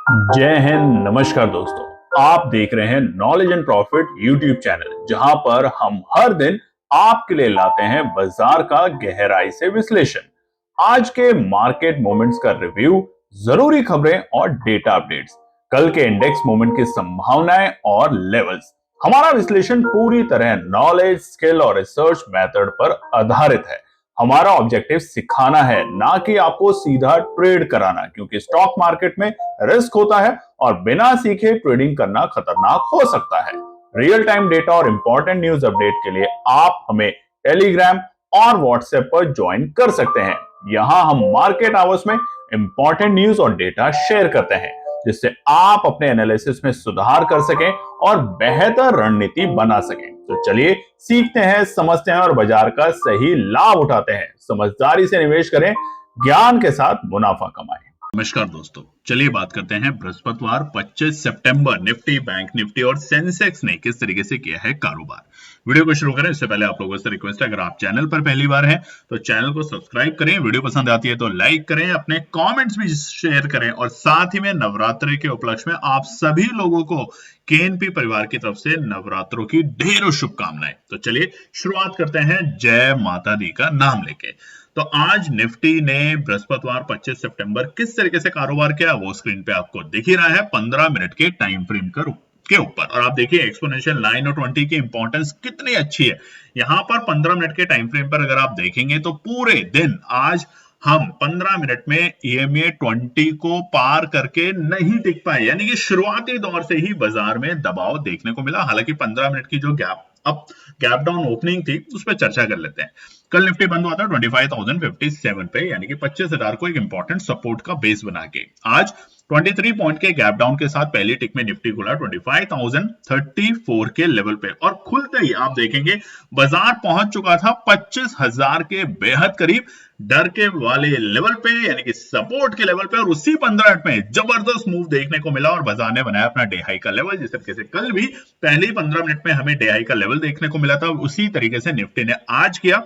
जय हिंद। नमस्कार दोस्तों, आप देख रहे हैं knowledge and profit YouTube channel, जहां पर हम हर दिन आपके लिए लाते हैं बाजार का गहराई से विश्लेषण, आज के मार्केट मोमेंट्स का रिव्यू, जरूरी खबरें और डेटा अपडेट्स, कल के इंडेक्स मूवमेंट की संभावनाएं और लेवल्स। हमारा विश्लेषण पूरी तरह नॉलेज, स्किल और रिसर्च मेथड पर आधारित है। हमारा ऑब्जेक्टिव सिखाना है, ना कि आपको सीधा ट्रेड कराना, क्योंकि स्टॉक मार्केट में रिस्क होता है और बिना सीखे ट्रेडिंग करना खतरनाक हो सकता है। रियल टाइम डेटा और इंपॉर्टेंट न्यूज अपडेट के लिए आप हमें टेलीग्राम और व्हाट्सएप पर ज्वाइन कर सकते हैं। यहाँ हम मार्केट आवर्स में इंपॉर्टेंट न्यूज और डेटा शेयर करते हैं, जिससे आप अपने एनालिसिस में सुधार कर सकें और बेहतर रणनीति बना सकें। तो चलिए सीखते हैं, समझते हैं और बाजार का सही लाभ उठाते हैं। समझदारी से निवेश करें, ज्ञान के साथ मुनाफा कमाएं। नमस्कार दोस्तों, चलिए बात करते हैं बृहस्पतिवार 25 सितंबर निफ्टी, बैंक निफ्टी और सेंसेक्स ने किस तरीके से किया है कारोबार। वीडियो को शुरू करें इससे पहले आप लोगों से रिक्वेस्ट है, अगर आप चैनल पर पहली बार हैं तो चैनल को सब्सक्राइब करें, वीडियो पसंद आती है तो लाइक करें, अपने कमेंट्स भी शेयर करें और साथ ही में नवरात्रि के उपलक्ष्य में आप सभी लोगों को केएनपी परिवार की तरफ से नवरात्रों की ढेरों शुभकामनाएं। तो चलिए शुरुआत करते हैं जय माता दी का नाम लेके। तो आज निफ्टी ने बृहस्पतिवार 25 सितंबर किस तरीके से कारोबार किया वो स्क्रीन पे आपको दिख ही रहा है 15 मिनट के टाइम फ्रेम के ऊपर। और आप देखिए एक्सपोनेंशियल लाइन और 20 की इंपॉर्टेंस कितनी अच्छी है। यहां पर 15 मिनट के टाइम फ्रेम पर अगर आप देखेंगे तो पूरे दिन आज हम 15 मिनट में EMA 20 को पार करके नहीं टिक पाए, यानी कि शुरुआती दौर से ही बाजार में दबाव देखने को मिला। हालांकि 15 मिनट की जो गैप डाउन ओपनिंग थी उस पर चर्चा कर लेते हैं। कल निफ्टी बंद हुआ था 25,057 पे, यानी कि 25,000 को एक इंपॉर्टेंट सपोर्ट का बेस बना के। आज 23 पॉइंट के गैप डाउन के साथ पहली टिक में निफ्टी खुला 25,034 के लेवल पे और खुलते ही आप देखेंगे बाजार पहुंच चुका था 25,000 के बेहद करीब, डर के वाले लेवल पे, यानी कि सपोर्ट के लेवल पे। और उसी 15 मिनट में जबरदस्त मूव देखने को मिला और बाजार ने बनाया अपना डे हाई का लेवल। जिस तरीके से कल भी पहले ही 15 मिनट में हमें डे हाई का लेवल देखने को मिला था, उसी तरीके से निफ्टी ने आज किया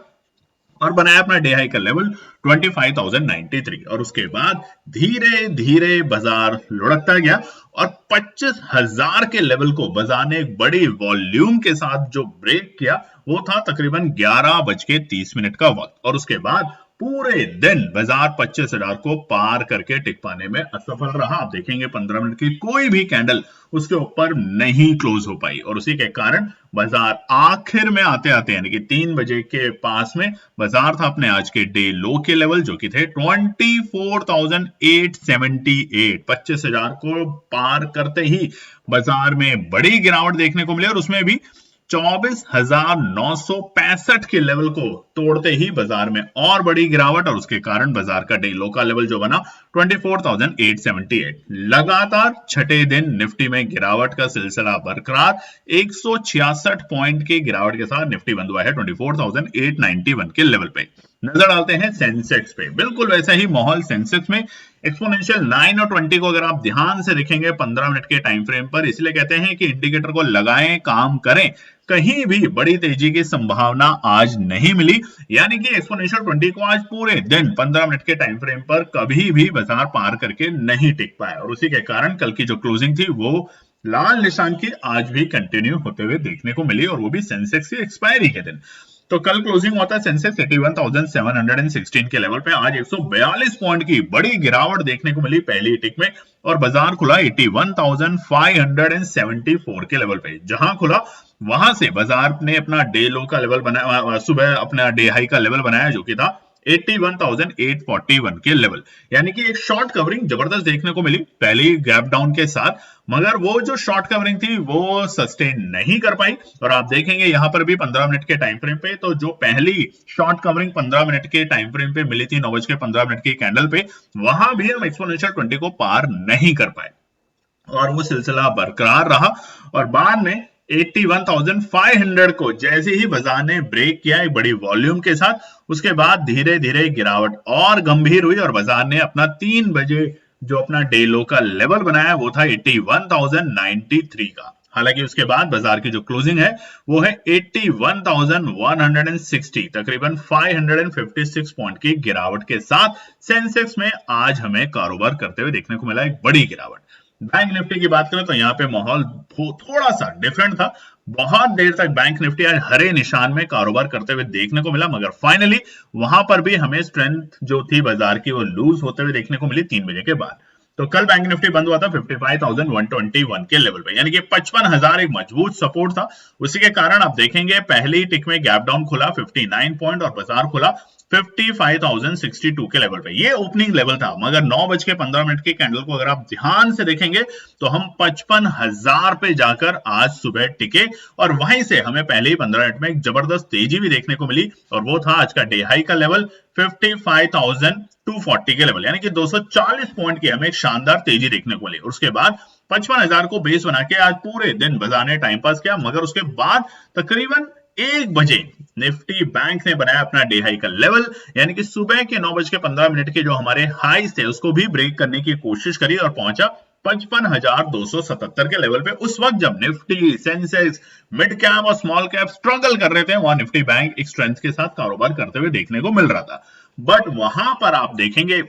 और बनाया अपना डे हाई का लेवल 25,093। और उसके बाद धीरे धीरे बाजार लुढ़कता गया और 25,000 के लेवल को बाजार ने एक बड़ी वॉल्यूम के साथ जो ब्रेक किया वो था तकरीबन 11:30 का वक्त। और उसके बाद पूरे दिन बाजार 25,000 को पार करके टिक पाने में असफल रहा। आप देखेंगे 15 मिनट की कोई भी कैंडल उसके ऊपर नहीं क्लोज हो पाई और उसी के कारण बाजार आखिर में आते आते यानी कि 3 बजे के पास में बाजार था अपने आज के डे लो के लेवल, जो कि थे 24,878। 25,000 को पार करते ही बाजार में बड़ी गिरावट देखने को मिली और उसमें भी 24,965 के लेवल को तोड़ते ही बाजार में और बड़ी गिरावट और उसके कारण बाजार का डे लो का लेवल जो बना 24,878। लगातार छठे दिन निफ्टी में गिरावट का सिलसिला बरकरार, 166 पॉइंट की गिरावट के साथ निफ्टी बंद हुआ है 24,891 के लेवल पे। नजर डालते हैं सेंसेक्स पे, बिल्कुल वैसा ही माहौल सेंसेक्स में। एक्सपोनेंशियल 9 और 20 को अगर आप ध्यान से देखेंगे 15 मिनट के टाइम फ्रेम पर, इसलिए कहते हैं कि इंडिकेटर को लगाएं, काम करें, कहीं भी बड़ी तेजी की संभावना आज नहीं मिली। यानी कि एक्सपोनेंशियल 20 को आज पूरे दिन 15 मिनट के टाइम फ्रेम पर कभी भी बाजार पार करके नहीं टिक पाया और उसी के कारण कल की जो क्लोजिंग थी वो लाल निशान की आज भी कंटिन्यू होते हुए देखने को मिली और वो भी सेंसेक्स की एक्सपायरी के दिन। तो कल क्लोजिंग होता है सेंसेक्स 81,716 के लेवल पे। आज 142 पॉइंट की बड़ी गिरावट देखने को मिली पहली टिक में और बाजार खुला 81,574 के लेवल पे। जहां खुला वहां से बाजार ने अपना डे लो का लेवल बनाया, सुबह अपना डे हाई का लेवल बनाया जो कि था 81,841 के लेवल। यानी कि एक शॉर्ट कवरिंग जबरदस्त देखने को मिली पहली गैप डाउन के साथ, मगर वो जो शॉर्ट कवरिंग थी वो सस्टेन नहीं कर पाई। और आप देखेंगे यहां पर भी 15 मिनट के टाइम फ्रेम पे, तो जो पहली शॉर्ट कवरिंग 15 मिनट के टाइम फ्रेम पे मिली थी 9:15 की कैंडल पे, वहां भी हम एक्सपोनेंशियल 20 को पार नहीं कर पाए और वो सिलसिला बरकरार रहा। और बाद में 81,500 को जैसे ही बाजार ने ब्रेक किया एक बड़ी वॉल्यूम के साथ, उसके बाद धीरे धीरे गिरावट और गंभीर हुई और बाजार ने अपना 3 बजे जो अपना डे लो का लेवल बनाया वो था 81,093 का। हालांकि उसके बाद बाजार की जो क्लोजिंग है वो है 81,160, तकरीबन 556 पॉइंट की गिरावट के साथ सेंसेक्स में आज हमें कारोबार करते हुए देखने को मिला एक बड़ी गिरावट। बैंक निफ्टी की बात करें तो यहाँ पे माहौल थोड़ा सा डिफरेंट था। बहुत देर तक बैंक निफ्टी आज हरे निशान में कारोबार करते हुए देखने को मिला, मगर फाइनली वहां पर भी हमें स्ट्रेंथ जो थी बाजार की वो लूज होते हुए देखने को मिली 3 बजे के बाद। तो कल बैंक निफ्टी बंद हुआ था 55,121 के लेवल पे, यानी कि 55,000 एक मजबूत सपोर्ट था। उसी के कारण आप देखेंगे पहली टिक में गैप डाउन खुला 59 पॉइंट और बाजार खुला 55,062 के लेवल पे। ये ओपनिंग लेवल था, मगर 9:15 की कैंडल को अगर आप ध्यान से देखेंगे तो हम 55,000 पे जाकर आज सुबह टिके और वहीं से हमें पहले ही 15 मिनट में एक जबरदस्त तेजी भी देखने को मिली और वो था आज का डे हाई का लेवल 55,240 के लेवल, यानी कि 240 पॉइंट की हमें एक शानदार तेजी देखने को मिली। उसके बाद 55,000 को बेस बना के आज पूरे दिन बाजार ने टाइम पास किया, मगर उसके बाद तकरीबन 1 बजे निफ्टी बैंक ने बनाया अपना डे हाई का लेवल, यानी कि सुबह के 9:15 के जो हमारे हाई थे उसको भी ब्रेक करने की कोशिश करी और पहुंचा 55,277 के लेवल पे। उस वक्त जब निफ्टी, सेंसेक्स, मिड कैप और स्मॉल कैप स्ट्रगल कर रहे थे, वहां निफ्टी बैंक एक स्ट्रेंथ के साथ कारोबार करते हुए देखने को मिल रहा था। बट वहां पर आप देखेंगे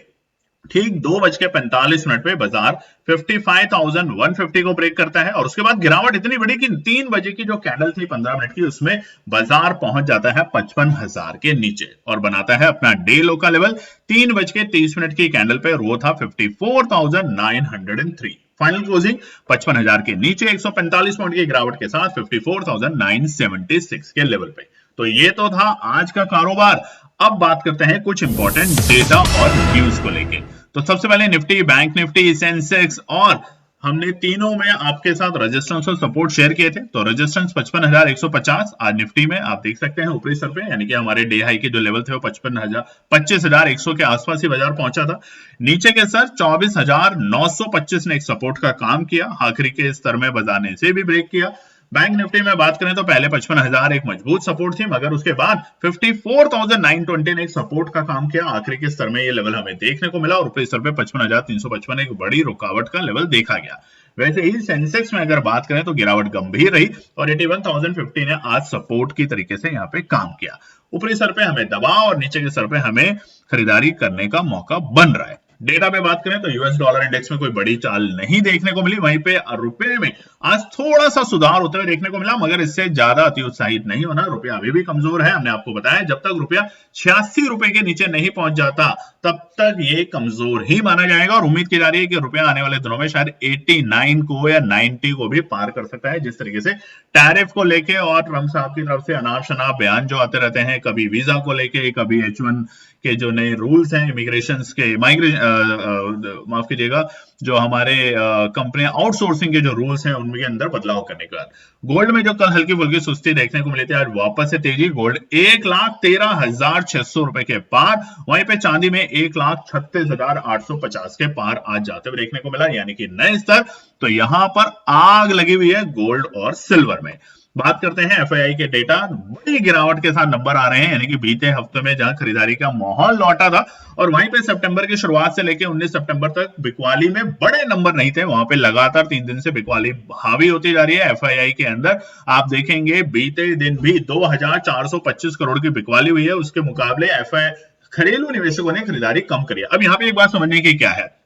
ठीक 2:45 पे बाजार 55,150 को ब्रेक करता है और उसके बाद गिरावट इतनी बड़ी कि 3 बजे की जो कैंडल थी 15 मिनट की, उसमें बाजार पहुंच जाता है 55,000 के नीचे और बनाता है अपना डे लो का लेवल 3:30 की कैंडल पे, और वो था 54,903। फाइनल क्लोजिंग 55,000 के नीचे 145 पॉइंट की गिरावट के साथ 54,976 के लेवल पे। तो ये तो था आज का कारोबार। अब बात करते हैं कुछ इंपॉर्टेंट डेटा और न्यूज को लेके। तो सबसे पहले निफ्टी, बैंक निफ्टी, सेंसेक्स और हमने तीनों में आपके साथ रेजिस्टेंस और सपोर्ट शेयर किए थे। तो रेजिस्टेंस 55,150 आज निफ्टी में आप देख सकते हैं ऊपरी स्तर पे, यानी कि हमारे डे हाई के जो लेवल थे वो 25,100 के आसपास ही बाजार पहुंचा था। नीचे के स्तर 24,925 ने एक सपोर्ट का काम किया, आखिरी के स्तर में बाजार ने इसे भी ब्रेक किया। बैंक निफ्टी में बात करें तो पहले 55,000 एक मजबूत सपोर्ट थी, मगर उसके बाद 54,920 ने एक सपोर्ट का काम किया, आखिरी के स्तर में ये लेवल हमें देखने को मिला और ऊपरी स्तर पे 55,355 एक बड़ी रुकावट का लेवल देखा गया। वैसे ही सेंसेक्स में अगर बात करें तो गिरावट गंभीर रही और 81,050 ने आज सपोर्ट की तरीके से यहाँ पे काम किया। ऊपरी स्तर पे हमें दबाव और नीचे के स्तर पे हमें खरीदारी करने का मौका बन रहा है। डेटा पे बात करें तो यूएस डॉलर इंडेक्स में कोई बड़ी चाल नहीं देखने को मिली, वहीं पे रुपए में आज थोड़ा सा सुधार होते हुए देखने को मिला, मगर इससे ज्यादा अति उत्साहित नहीं होना। रुपया अभी भी कमजोर है, हमने आपको बताया जब तक रुपया 86 रुपए के नीचे नहीं पहुंच जाता तब तक ये कमजोर ही माना जाएगा और उम्मीद की जा रही है कि रुपया आने वाले दिनों में शायद 89 को या 90 को भी पार कर सकता है। जिस तरीके से टैरिफ को लेके और ट्रंप साहब की तरफ से अनाप शनाप बयान जो आते रहते हैं, कभी वीजा को लेके, कभी H1 के जो नए रूल्स हैं इमिग्रेशन के, माफ कीजिएगा, जो हमारे कंपनियां आउटसोर्सिंग के जो रूल्स हैं उनके अंदर बदलाव करने के बाद गोल्ड में जो कल हल्की फुल्की सुस्ती देखने को मिली थी, आज वापस से तेजी। गोल्ड 1,13,600 रुपए के पार, वहीं पे चांदी में 1,36,850 के पार आज जाते हुए देखने को मिला, यानी कि नए स्तर। तो यहां पर आग लगी हुई है गोल्ड और सिल्वर में। बात करते हैं एफआईआई के डेटा, बड़ी गिरावट के साथ नंबर आ रहे हैं, यानी कि बीते हफ्ते में जहां खरीदारी का माहौल लौटा था और वहीं पे सितंबर की शुरुआत से लेकर 19 सितंबर तक बिकवाली में बड़े नंबर नहीं थे, वहां पे लगातार 3 दिन से बिकवाली हावी होती जा रही है। एफआईआई के अंदर आप देखेंगे बीते दिन भी 2,425 करोड़ की बिकवाली हुई है, उसके मुकाबले एफआईआई घरेलू निवेशकों ने खरीदारी कम करी है। अब यहाँ पे एक बात समझने की क्या है,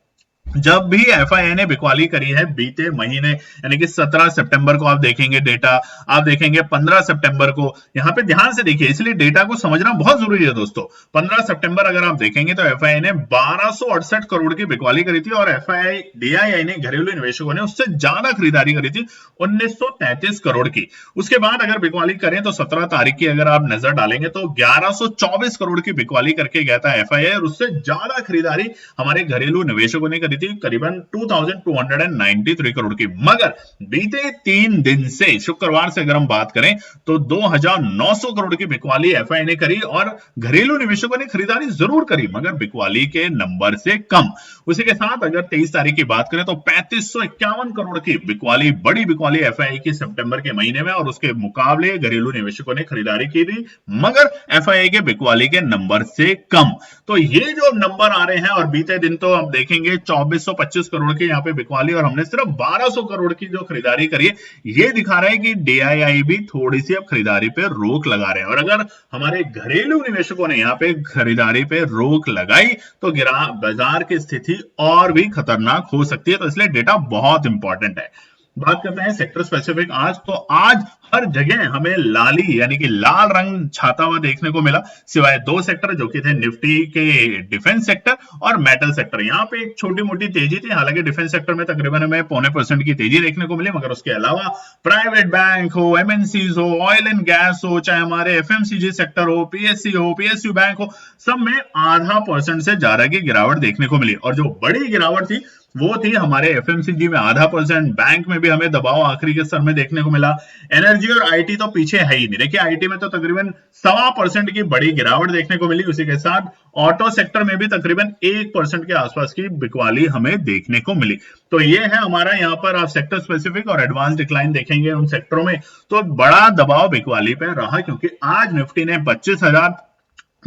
जब भी एफआईआई ने बिकवाली करी है बीते महीने, यानी कि 17 सितंबर को आप देखेंगे डेटा, आप देखेंगे 15 सितंबर को, यहां पे ध्यान से देखिए, इसलिए डेटा को समझना बहुत जरूरी है दोस्तों। 15 सितंबर अगर आप देखेंगे तो एफआईआई ने 1268 करोड़ की बिकवाली करी थी और एफआईआई डीआईआई ने, घरेलू निवेशकों ने, उससे ज्यादा खरीदारी करी थी 1933 करोड़ की। उसके बाद अगर बिकवाली करें तो 17 तारीख की अगर आप नजर डालेंगे तो 1124 करोड़ की बिकवाली करके गया था एफआईआई और उससे ज्यादा खरीदारी हमारे घरेलू निवेशकों ने करी थी, करीबन 2293 करोड़ की। मगर बीते 3 दिन से, शुक्रवार से अगर हम बात करें तो 2900 करोड़ की बिकवाली एफआईआई ने करी और घरेलू निवेशकों ने खरीदारी जरूर करी, मगर बिकवाली के नंबर से कम। उसी के साथ अगर 23 तारीख की बात करें तो 3551 करोड़ की बिकवाली, बड़ी बिकवाली एफआईआई की सितंबर के महीने में, और उसके मुकाबले घरेलू निवेशकों ने खरीदारी की थी, मगर एफआईआई के बिकवाली के नंबर से कम। तो ये जो नंबर आ रहे हैं, और बीते दिन तो आप देखेंगे 24 2625 करोड़ की यहाँ पे बिकवाली और हमने सिर्फ 1200 करोड़ की जो खरीदारी करी है, ये दिखा रहा है कि DII भी थोड़ी सी अब खरीदारी पे रोक लगा रहे हैं। और अगर हमारे घरेलू निवेशकों ने यहाँ पे खरीदारी पे रोक लगाई तो बाजार की स्थिति और भी खतरनाक हो सकती है। तो इसलिए डेटा बहुत इंपॉर्टेंट है। बात करते हैं सेक्टर स्पेसिफिक आज। तो आज हर जगह हमें लाली यानी कि लाल रंग छाता हुआ देखने को मिला, सिवाय दो सेक्टर जो कि थे निफ्टी के डिफेंस सेक्टर और मेटल सेक्टर। यहाँ पे एक छोटी मोटी तेजी थी, हालांकि डिफेंस सेक्टर में तकरीबन हमें 0.25% की तेजी देखने को मिली, मगर उसके अलावा प्राइवेट बैंक हो, MNCs हो, ऑयल एंड गैस हो, चाहे हमारे FMCG सेक्टर हो, PSC हो, PSU बैंक हो, सब में 0.5% से ज्यादा की गिरावट देखने को मिली। और जो बड़ी गिरावट थी वो थी हमारे FMCG में 0.5%, बैंक में भी हमें दबाव आखिरी के स्तर में देखने को मिला। एनर्जी और IT तो पीछे है ही नहीं। देखिए IT में तो तकरीबन 1.25% की बड़ी गिरावट देखने को मिली। उसी के साथ ऑटो सेक्टर में भी तकरीबन 1% के आसपास की बिकवाली हमें देखने को मिली। तो ये है हमारा यहाँ पर आप सेक्टर स्पेसिफिक और एडवांस डिक्लाइन देखेंगे उन सेक्टरों में तो बड़ा दबाव बिकवाली पे रहा, क्योंकि आज निफ्टी ने 25,000,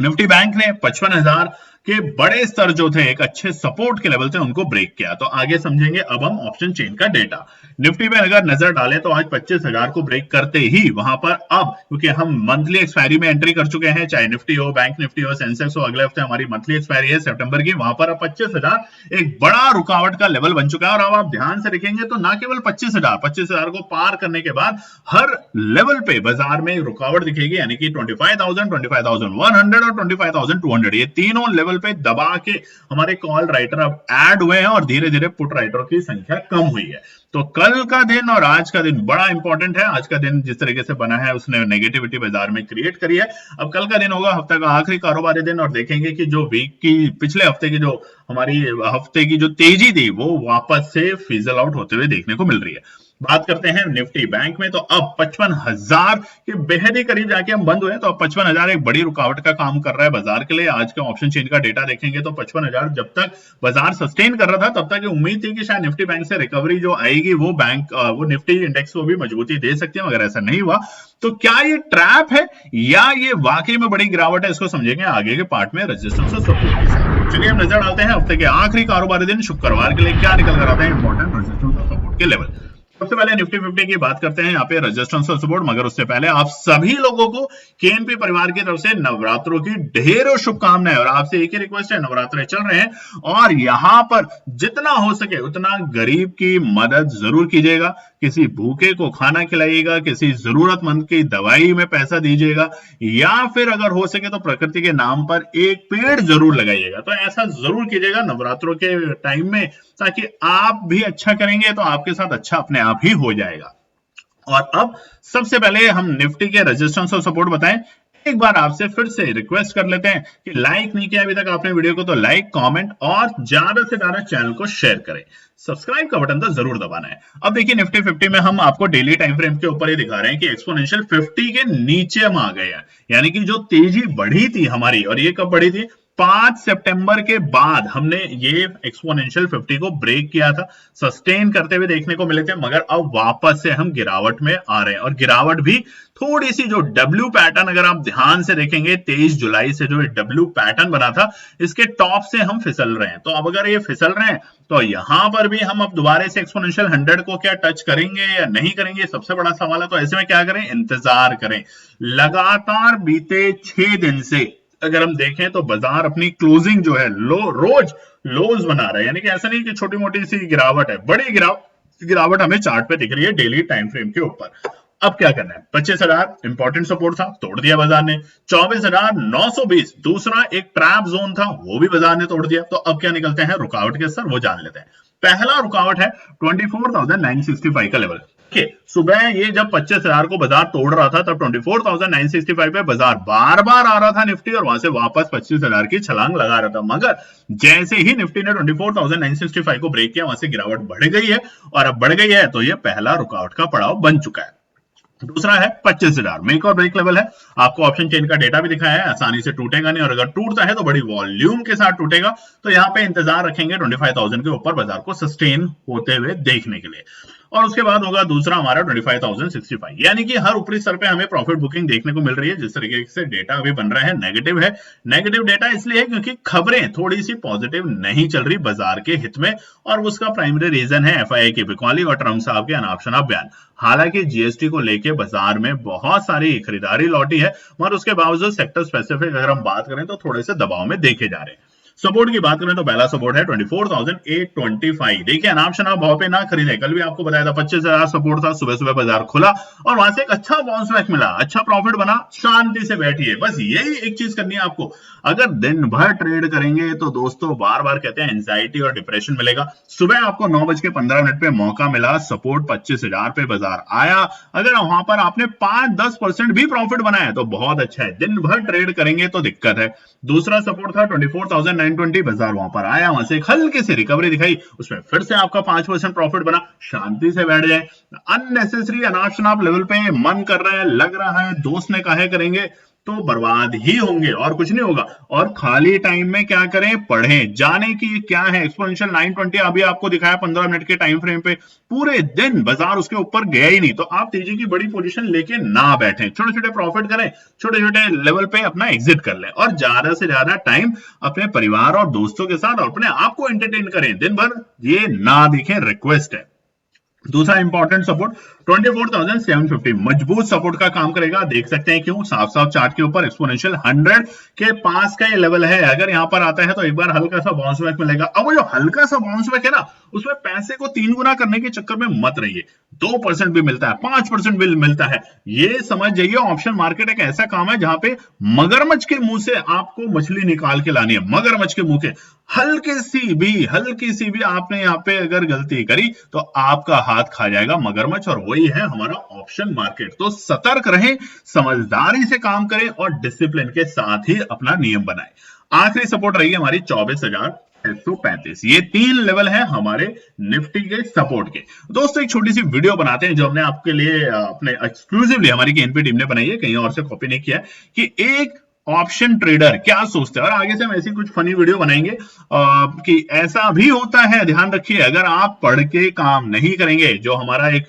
निफ्टी बैंक ने 55,000 के बड़े स्तर जो थे, एक अच्छे सपोर्ट के लेवल थे, उनको ब्रेक किया। तो आगे समझेंगे अब हम ऑप्शन चेन का डेटा। निफ्टी में अगर नजर डालें तो आज 25,000 को ब्रेक करते ही वहां पर अब, क्योंकि हम मंथली एक्सपायरी में एंट्री कर चुके हैं, चाहे निफ्टी हो, बैंक निफ्टी हो, सेंसेक्स हो, अगले हफ्ते हमारी मंथली एक्सपायरी है सितंबर की, वहां पर अब 25,000 एक बड़ा रुकावट का लेवल बन चुका है। और अब आप ध्यान से देखेंगे तो ना केवल 25,000 को पार करने के बाद हर लेवल पे बाजार में रुकावट दिखेगी, यानी कि 25,000, 25,100 और 25,200, ये तीनों लेवल पे दबा के हमारे कॉल राइटर अब ऐड हुए हैं और धीरे धीरे पुट राइटरों की संख्या कम हुई है। तो कल का दिन और आज का दिन बड़ा इंपॉर्टेंट है। आज का दिन जिस तरीके से बना है उसने नेगेटिविटी बाजार में क्रिएट करी है। अब कल का दिन होगा हफ्ते का आखिरी कारोबारी दिन और देखेंगे कि जो वीक की पिछले हफ्ते की जो हमारी हफ्ते की जो तेजी थी वो वापस से फिजल आउट होते हुए देखने को मिल रही है। बात करते हैं निफ्टी बैंक में, तो अब 55,000 के बेहद ही करीब जाके हम बंद हुए। तो अब 55,000 एक बड़ी रुकावट का काम कर रहा है बाजार के लिए। आज के ऑप्शन चेन का डेटा देखेंगे तो 55,000 जब तक बाजार सस्टेन कर रहा था तब तक उम्मीद थी कि शायद निफ्टी बैंक से रिकवरी जो आएगी वो निफ्टी इंडेक्स को भी मजबूती दे सकती है, मगर ऐसा नहीं हुआ। तो क्या ये ट्रैप है या ये वाकई में बड़ी गिरावट है, इसको समझेंगे आगे के पार्ट में रेजिस्टेंस और सपोर्ट के साथ। चलिए हम नजर डालते हैं हफ्ते के आखिरी कारोबारी दिन शुक्रवार के लिए क्या निकल कर आता है इंपॉर्टेंट रेजिस्टेंस और सपोर्ट के लेवल। सबसे पहले निफ्टी 50 की बात करते हैं, यहाँ पे रेजिस्टेंस और सपोर्ट, मगर उससे पहले आप सभी लोगों को केएनपी परिवार की तरफ से नवरात्रों की ढेरों शुभकामनाएं। और आपसे एक ही रिक्वेस्ट है, नवरात्रे चल रहे हैं और यहाँ पर जितना हो सके उतना गरीब की मदद जरूर कीजिएगा। किसी भूखे को खाना खिलाइएगा, किसी जरूरतमंद की दवाई में पैसा दीजिएगा, या फिर अगर हो सके तो प्रकृति के नाम पर एक पेड़ जरूर लगाइएगा। तो ऐसा जरूर कीजिएगा नवरात्रों के टाइम में, ताकि आप भी अच्छा करेंगे तो आपके साथ अच्छा अपने आप ही हो जाएगा। और अब सबसे पहले हम निफ्टी के रेजिस्टेंस और सपोर्ट बताएं। एक बार आपसे फिर से रिक्वेस्ट कर लेते हैं कि लाइक नहीं किया अभी तक आपने वीडियो को तो लाइक, कमेंट और ज्यादा से ज्यादा चैनल को शेयर करें। सब्सक्राइब का बटन तो जरूर दबाना है। अब देखिए निफ्टी 50 में हम आपको डेली टाइम फ्रेम के ऊपर ही दिखा रहे हैं कि एक्सपोनेंशियल 50 के नीचे हम आ गए हैं, यानी कि जो तेजी बढ़ी थी हमारी, और ये कब बढ़ी थी, 5 सितंबर के बाद हमने ये एक्सपोनेंशियल 50 को ब्रेक किया था, सस्टेन करते हुए देखने को मिले थे, मगर अब वापस से हम गिरावट में आ रहे हैं। और गिरावट भी थोड़ी सी, जो डब्ल्यू पैटर्न अगर आप ध्यान से देखेंगे 23 जुलाई से जो डब्ल्यू पैटर्न बना था, इसके टॉप से हम फिसल रहे हैं। तो अब अगर ये फिसल रहे हैं तो यहां पर भी हम अब दोबारा से एक्सपोनेंशियल 100 को क्या टच करेंगे या नहीं करेंगे, सबसे बड़ा सवाल है। तो ऐसे में क्या करें, इंतजार करें। लगातार बीते 6 दिन से अगर हम देखें तो बाजार अपनी क्लोजिंग जो है रोज लोज बना रहा है, यानी कि ऐसा नहीं कि छोटी मोटी सी गिरावट है, बड़ी गिरावट हमें चार्ट पे दिख रही है डेली टाइम फ्रेम के ऊपर। अब क्या करना है, 25,000 इंपॉर्टेंट सपोर्ट था, तोड़ दिया बाजार ने। 24,920 दूसरा एक ट्रैप जोन था, वो भी बाजार ने तोड़ दिया। तो अब क्या निकलते हैं रुकावट के स्तर, वो जान लेते हैं। पहला रुकावट है 24,965 का लेवल। सुबह ये जब 25,000 को बाजार तोड़ रहा था तब 24,965 पे बाजार बार बार आ रहा था निफ्टी, और वहां से वापस 25,000 की छलांग लगा रहा था। मगर जैसे ही निफ्टी ने 24,965 को ब्रेक किया, वहां से गिरावट बढ़ गई है, और अब बढ़ गई है तो ये पहला रुकावट का पड़ाव बन चुका है। दूसरा है 25,000, मेक और ब्रेक लेवल है। आपको ऑप्शन चेन का डेटा भी दिखाया है, आसानी से टूटेगा नहीं, और अगर टूटता है तो बड़ी वॉल्यूम के साथ टूटेगा। तो यहाँ पे इंतजार रखेंगे 25,000 के ऊपर बाजार को सस्टेन होते हुए देखने के लिए। और उसके बाद होगा दूसरा हमारा 25,065, यानी कि हर ऊपरी स्तर पे हमें प्रॉफिट बुकिंग देखने को मिल रही है। जिस तरीके से डेटा अभी बन रहा है नेगेटिव है। नेगेटिव डेटा इसलिए है क्योंकि खबरें थोड़ी सी पॉजिटिव नहीं चल रही बाजार के हित में, और उसका प्राइमरी रीजन है एफआईआई की बिकवाली और ट्रम्प साहब के अनाप शनाप बयान। हालांकि जीएसटी को लेके बाजार में बहुत सारी खरीदारी लौटी है, मगर उसके बावजूद सेक्टर स्पेसिफिक अगर हम बात करें तो थोड़े से दबाव में देखे जा रहे हैं। सपोर्ट की बात करें तो पहला सपोर्ट है 24,825। देखिए अनाप शनाप भाव पे ना खरीदे। कल भी आपको बताया था 25,000 सपोर्ट था, सुबह सुबह बाजार खुला और वहां से एक अच्छा बाउंस बैक मिला, अच्छा प्रॉफिट बना, शांति से बैठिए। बस यही एक चीज करनी है आपको। अगर दिन भर ट्रेड करेंगे तो दोस्तों बार बार कहते हैं एंजाइटी और डिप्रेशन मिलेगा। सुबह आपको 9:15 पे मौका मिला, सपोर्ट 25,000 पे बाजार आया। अगर वहां पर आपने 5-10% भी प्रॉफिट बनाया तो बहुत अच्छा है। दिन भर ट्रेड करेंगे तो दिक्कत है। दूसरा सपोर्ट था 24,920, बाजार वहां पर आया, वहां से एक हल्की सी रिकवरी दिखाई, उसमें फिर से आपका 5% प्रॉफिट बना, शांति से बैठ जाए। अननेसेसरी अनाप शनाप लेवल पे मन कर रहा है, लग रहा है दोस्त ने कहे करेंगे तो बर्बाद ही होंगे और कुछ नहीं होगा। और खाली टाइम में क्या करें, पढ़ें, जाने की क्या है एक्सपोनेंशियल 920 अभी आपको दिखाया 15 मिनट के टाइम फ्रेम पे, पूरे दिन बाजार उसके ऊपर गया ही नहीं। तो आप तेजी की बड़ी पोजीशन लेके ना बैठें, छोटे छोटे प्रॉफिट करें, छोटे छोटे लेवल पे अपना एग्जिट कर लें और ज्यादा से ज्यादा टाइम अपने परिवार और दोस्तों के साथ और अपने आप को एंटरटेन करें। दिन भर ये ना देखें, रिक्वेस्ट है। दूसरा इंपॉर्टेंट सपोर्ट 24,750 मजबूत सपोर्ट का काम करेगा। देख सकते हैं क्यों, साफ साफ चार्ट के ऊपर एक्सपोनेंशियल 100 के पास का ये लेवल है। अगर यहां पर आता है तो एक बार हल्का सा बाउंस बैक मिलेगा। अब वो जो हल्का सा बाउंस बैक है ना, उसमें पैसे को 3 गुना करने के चक्कर में मत रहिए। 2% भी मिलता है, 5% भी मिलता है, ये समझ जाइए। ऑप्शन मार्केट एक ऐसा काम है जहां पे मगरमच्छ के मुंह से आपको मछली निकाल के लानी है। मगरमच्छ के मुंह के हल्की सी भी आपने यहाँ पे अगर गलती करी तो आपका हाथ खा जाएगा मगरमच्छ, और वही है हमारा ऑप्शन मार्केट। तो सतर्क रहें, समझदारी से काम करें और डिसिप्लिन के साथ ही अपना नियम बनाएं। आखिरी सपोर्ट रही हमारी 24,635। ये 3 लेवल है हमारे निफ्टी के सपोर्ट के। दोस्तों एक छोटी सी वीडियो बनाते हैं जो हमने आपके लिए अपने एक्सक्लूसिवली हमारी केएनपी टीम ने बनाई है, कहीं और से कॉपी नहीं किया है, कि एक ऑप्शन ट्रेडर क्या सोचते हैं। और आगे से हम ऐसी कुछ फनी वीडियो बनाएंगे कि ऐसा भी होता है, ध्यान रखिए। अगर आप पढ़ के काम नहीं करेंगे, जो हमारा एक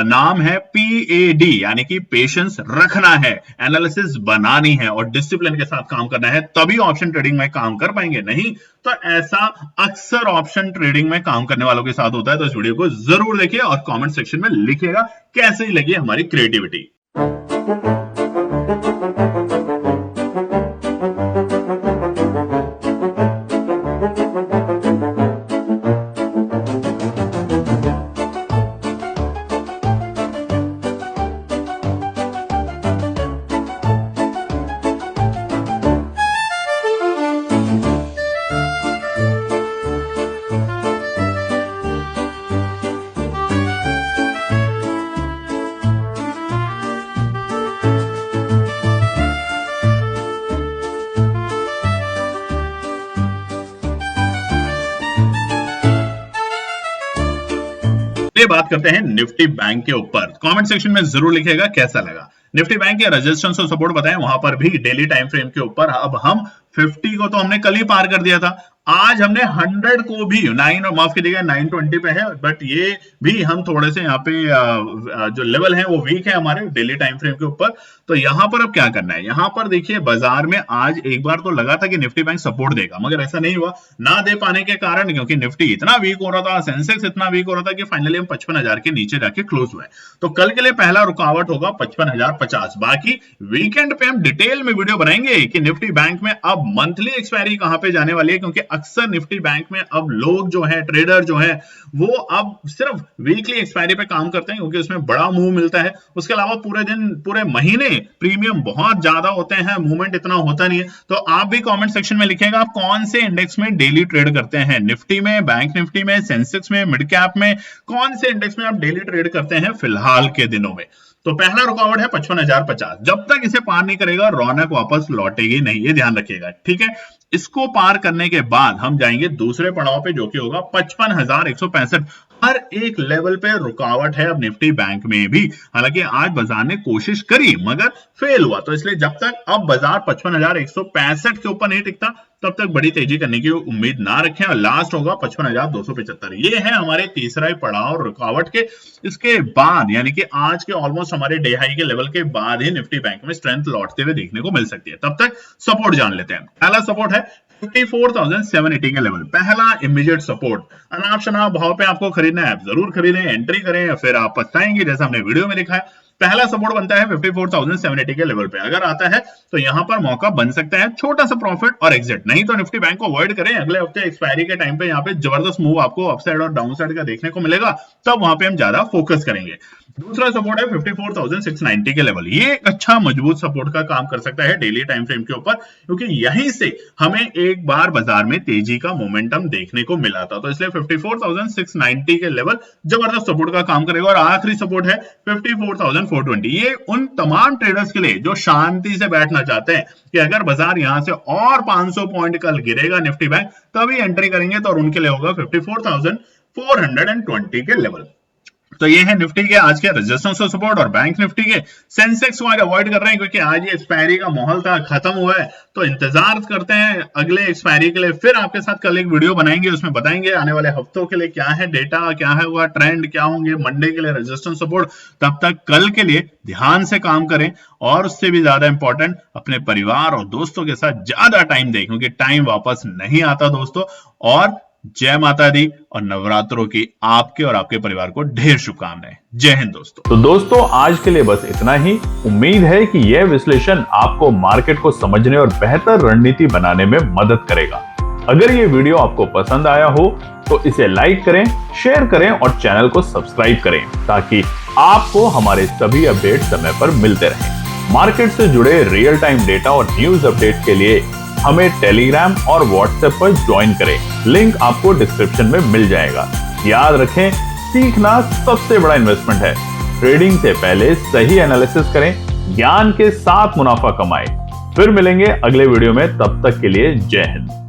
नाम है PAD, यानी कि पेशेंस रखना है, एनालिसिस बनानी है और डिसिप्लिन के साथ काम करना है, तभी ऑप्शन ट्रेडिंग में काम कर पाएंगे। नहीं तो ऐसा अक्सर ऑप्शन ट्रेडिंग में काम करने वालों के साथ होता है। तो इस वीडियो को जरूर देखिए और कमेंट सेक्शन में लिखिएगा कैसे लगी हमारी क्रिएटिविटी। बात करते हैं निफ्टी बैंक के ऊपर। कमेंट सेक्शन में जरूर लिखिएगा कैसा लगा। निफ्टी बैंक के रेजिस्टेंस और सपोर्ट बताएं, वहां पर भी डेली टाइम फ्रेम के ऊपर। अब हम 50 को तो हमने कल ही पार कर दिया था, आज हमने 100 को भी 9 और माफ कीजिएगा 920 पे है, बट ये भी हम थोड़े से यहाँ पे जो लेवल है वो वीक है हमारे डेली टाइम फ्रेम के ऊपर। तो यहाँ पर अब क्या करना है, यहाँ पर देखिए बाजार में आज एक बार तो लगा था कि निफ्टी बैंक सपोर्ट देगा, मगर ऐसा नहीं हुआ। ना दे पाने के कारण, क्योंकि निफ्टी इतना वीक हो रहा था, सेंसेक्स इतना वीक हो रहा था कि फाइनली हम 55,000 के नीचे जाके क्लोज हुए। तो कल के लिए पहला रुकावट होगा 55,050। बाकी वीकेंड पे हम डिटेल में वीडियो बनाएंगे कि निफ्टी बैंक में अब मंथली एक्सपायरी कहां पे जाने वाली है, क्योंकि अक्सर निफ्टी बैंक में अब लोग जो है, ट्रेडर जो है, वो अब सिर्फ वीकली एक्सपायरी पे काम करते हैं क्योंकि उसमें बड़ा मूव मिलता है। उसके अलावा पूरे दिन, पूरे महीने प्रीमियम बहुत ज्यादा होते हैं, मूवमेंट इतना होता नहीं है। तो आप भी कमेंट सेक्शन में लिखिएगा आप कौन से इंडेक्स में डेली ट्रेड करते हैं, निफ्टी में, बैंक निफ्टी में, सेंसेक्स में, मिड कैप में, कौन से इंडेक्स में आप डेली ट्रेड करते हैं फिलहाल के दिनों में। तो पहला रुकावट है 55,050। जब तक इसे पार नहीं करेगा रौनक वापस लौटेगी नहीं, ये ध्यान रखिएगा, ठीक है। इसको पार करने के बाद हम जाएंगे दूसरे पड़ाव पे, जो कि होगा 55,165। हर एक लेवल पे रुकावट है अब निफ्टी बैंक में भी। हालांकि आज बाजार ने कोशिश करी मगर फेल हुआ, तो इसलिए जब तक अब बाजार 55,165 के ऊपर नहीं टिकता तब तक बड़ी तेजी करने की उम्मीद ना रखें और लास्ट होगा 55,275। ये है हमारे तीसरा पड़ाव रुकावट के। इसके बाद यानी कि आज के ऑलमोस्ट हमारे डे हाई के लेवल के बाद ही निफ्टी बैंक में स्ट्रेंथ लौटते हुए देखने को मिल सकती है। तब तक सपोर्ट जान लेते हैं। पहला सपोर्ट है 54,780 के लेवल, पहला इमीडिएट सपोर्ट। अनाप शनाप भाव पे आपको खरीदना है, आप जरूर खरीदें, एंट्री करें या फिर आप पछताएंगे, जैसा हमने वीडियो में लिखा है। पहला सपोर्ट बनता है 54,780 के लेवल पे, अगर आता है तो यहां पर मौका बन सकता है छोटा सा प्रॉफिट और एग्जिट, नहीं तो निफ्टी बैंक को अवॉइड करें। अगले हफ्ते एक्सपायरी के टाइम पे यहाँ पे जबरदस्त मूव आपको अपसाइड और डाउन साइड का देखने को मिलेगा, तब वहां पे हम ज्यादा फोकस करेंगे। दूसरा सपोर्ट है 54,690 के लेवल, ये एक अच्छा मजबूत सपोर्ट का काम कर सकता है डेली टाइम फ्रेम के ऊपर, क्योंकि यहीं से हमें एक बार बाजार में तेजी का मोमेंटम देखने को मिला था, तो इसलिए 54,690 के लेवल जबरदस्त सपोर्ट का काम करेगा। और आखिरी सपोर्ट है 54,420, ये उन तमाम ट्रेडर्स के लिए जो शांति से बैठना चाहते हैं कि अगर बाजार यहां से और 500 पॉइंट कल गिरेगा निफ्टी बैंक तभी एंट्री करेंगे, तो उनके लिए होगा 54,420 के लेवल। तो ये है निफ्टी के आज के रेजिस्टेंस और सपोर्ट। और बैंक निफ्टी के सेंसेक्स को आज अवॉइड कर रहे हैं क्योंकि आज ये एक्सपायरी का माहौल था, खत्म हुआ है, तो इंतजार करते हैं अगले एक्सपायरी के लिए। फिर आपके साथ कल एक वीडियो बनाएंगे, उसमें बताएंगे आने वाले हफ्तों के लिए क्या है डेटा, क्या है हुआ ट्रेंड, क्या होंगे मंडे के लिए रेजिस्टेंस सपोर्ट। तब तक कल के लिए ध्यान से काम करें और उससे भी ज्यादा इंपॉर्टेंट अपने परिवार और दोस्तों के साथ ज्यादा टाइम दें, क्योंकि टाइम वापस नहीं आता दोस्तों। और जय माता दी और नवरात्रों की आपके और आपके परिवार को ढेर शुभकामनाएं। जय हिंद दोस्तों। तो दोस्तों आज के लिए बस इतना ही। उम्मीद है कि यह विश्लेषण आपको मार्केट को समझने और बेहतर रणनीति बनाने में मदद करेगा। अगर ये वीडियो आपको पसंद आया हो तो इसे लाइक करें, शेयर करें और चैनल को सब्सक्राइब करें ताकि आपको हमारे सभी अपडेट समय पर मिलते रहें। मार्केट से जुड़े रियल टाइम डेटा और न्यूज अपडेट के लिए हमें टेलीग्राम और व्हाट्सएप पर ज्वाइन करें, लिंक आपको डिस्क्रिप्शन में मिल जाएगा। याद रखें, सीखना सबसे बड़ा इन्वेस्टमेंट है। ट्रेडिंग से पहले सही एनालिसिस करें, ज्ञान के साथ मुनाफा कमाएं। फिर मिलेंगे अगले वीडियो में, तब तक के लिए जय हिंद।